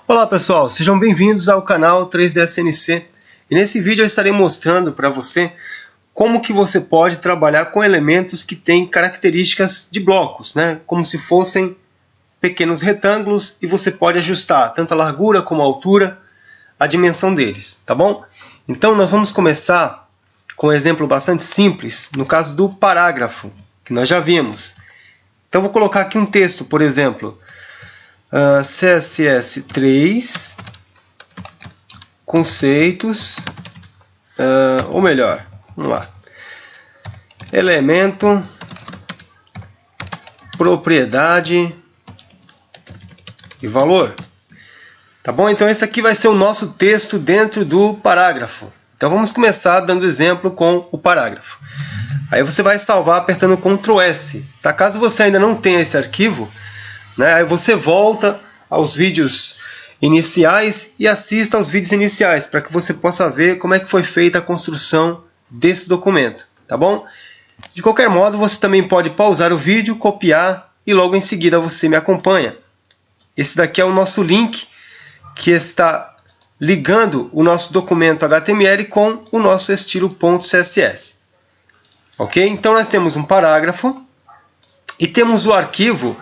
Olá pessoal, sejam bem-vindos ao canal 3D CNC. E nesse vídeo eu estarei mostrando para você como que você pode trabalhar com elementos que têm características de blocos, né? Como se fossem pequenos retângulos, e você pode ajustar tanto a largura como a altura, a dimensão deles, tá bom? Então nós vamos começar com um exemplo bastante simples, no caso do parágrafo, que nós já vimos. Então vou colocar aqui um texto, por exemplo, CSS3, conceitos, ou melhor, vamos lá, elemento, propriedade e valor. Tá bom? Então esse aqui vai ser o nosso texto dentro do parágrafo. Então vamos começar dando exemplo com o parágrafo. Aí você vai salvar apertando Ctrl S. Tá? Caso você ainda não tenha esse arquivo, né, aí você volta aos vídeos iniciais e assista aos vídeos iniciais para que você possa ver como é que foi feita a construção desse documento. Tá bom? De qualquer modo, você também pode pausar o vídeo, copiar e logo em seguida você me acompanha. Esse daqui é o nosso link que está ligando o nosso documento HTML com o nosso estilo .css. Ok? Então nós temos um parágrafo e temos o arquivo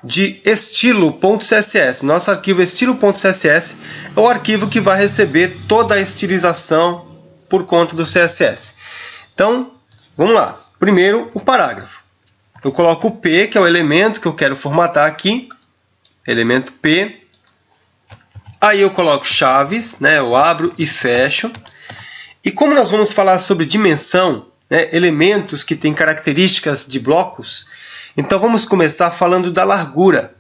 de estilo.css. Nosso arquivo estilo.css é o arquivo que vai receber toda a estilização por conta do CSS. Então, vamos lá. Primeiro, o parágrafo. Eu coloco o P, que é o elemento que eu quero formatar aqui. Elemento P. Aí eu coloco chaves, né? Eu abro e fecho. E como nós vamos falar sobre dimensão, né? Elementos que têm características de blocos, então vamos começar falando da largura.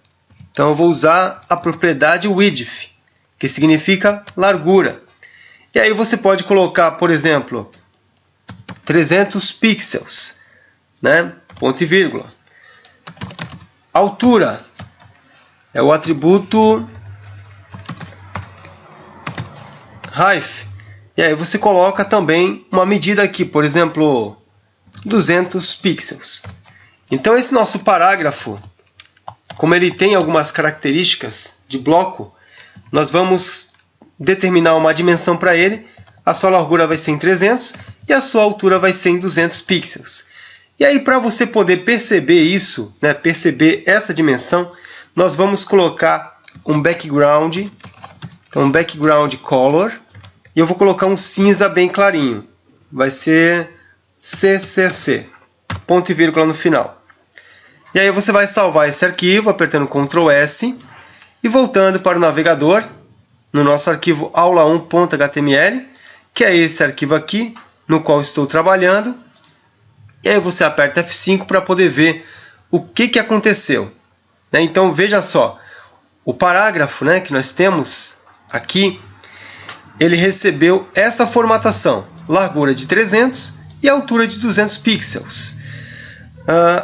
Então eu vou usar a propriedade width, que significa largura. E aí você pode colocar, por exemplo, 300 pixels, né? Ponto e vírgula. Altura é o atributo height. E aí você coloca também uma medida aqui, por exemplo, 200 pixels. Então esse nosso parágrafo, como ele tem algumas características de bloco, nós vamos determinar uma dimensão para ele. A sua largura vai ser em 300 e a sua altura vai ser em 200 pixels. E aí, para você poder perceber isso, né, perceber essa dimensão, nós vamos colocar um background, então um background color, e eu vou colocar um cinza bem clarinho. Vai ser CCC, ponto e vírgula no final. E aí você vai salvar esse arquivo apertando Ctrl S e voltando para o navegador no nosso arquivo aula1.html, que é esse arquivo aqui no qual estou trabalhando. E aí você aperta F5 para poder ver o que aconteceu. Então veja só, o parágrafo, né, que nós temos aqui, ele recebeu essa formatação, largura de 300 e altura de 200 pixels.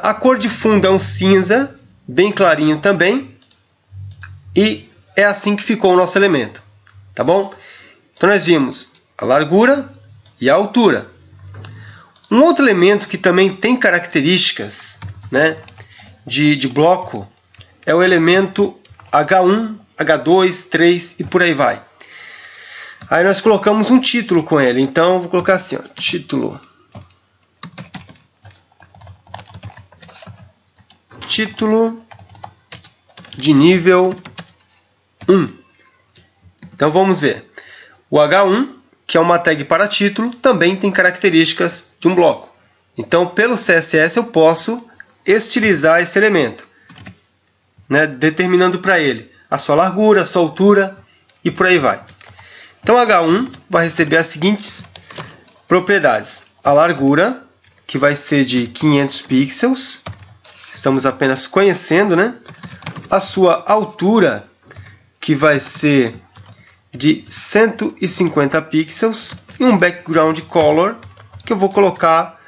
A cor de fundo é um cinza, bem clarinho também, e é assim que ficou o nosso elemento. Tá bom? Então nós vimos a largura e a altura. Um outro elemento que também tem características, né, de bloco é o elemento H1, H2, 3 e por aí vai. Aí nós colocamos um título com ele. Então vou colocar assim, ó, título de nível 1. Então vamos ver. O H1, que é uma tag para título, também tem características de um bloco. Então pelo CSS eu posso estilizar esse elemento, né, determinando para ele a sua largura, a sua altura e por aí vai. Então H1 vai receber as seguintes propriedades. A largura, que vai ser de 500 pixels. Estamos apenas conhecendo, né? A sua altura, que vai ser de 150 pixels. E um background color, que eu vou colocar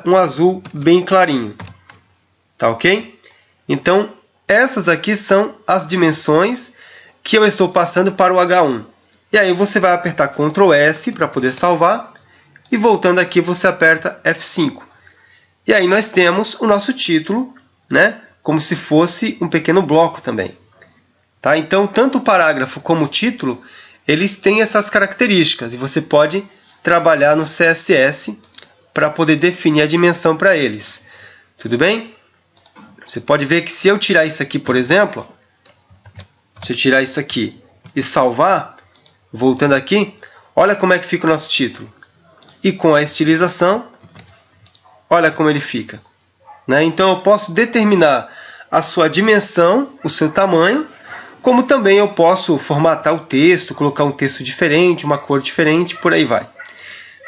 um azul bem clarinho. Tá ok? Então, essas aqui são as dimensões que eu estou passando para o H1. E aí você vai apertar Ctrl S para poder salvar. E voltando aqui, você aperta F5. E aí nós temos o nosso título, né, como se fosse um pequeno bloco também. Tá? Então, tanto o parágrafo como o título, eles têm essas características. E você pode trabalhar no CSS para poder definir a dimensão para eles. Tudo bem? Você pode ver que se eu tirar isso aqui, por exemplo, se eu tirar isso aqui e salvar, voltando aqui, olha como é que fica o nosso título. E com a estilização, olha como ele fica. Né? Então, eu posso determinar a sua dimensão, o seu tamanho, como também eu posso formatar o texto, colocar um texto diferente, uma cor diferente, por aí vai.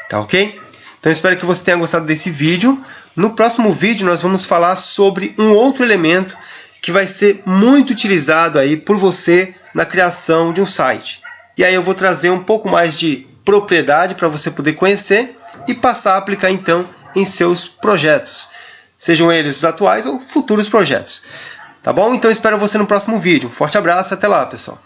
Tá ok? Então, espero que você tenha gostado desse vídeo. No próximo vídeo, nós vamos falar sobre um outro elemento que vai ser muito utilizado aí por você na criação de um site. E aí eu vou trazer um pouco mais de propriedade para você poder conhecer e passar a aplicar, então, em seus projetos. Sejam eles os atuais ou futuros projetos. Tá bom? Então, espero você no próximo vídeo. Um forte abraço e até lá, pessoal.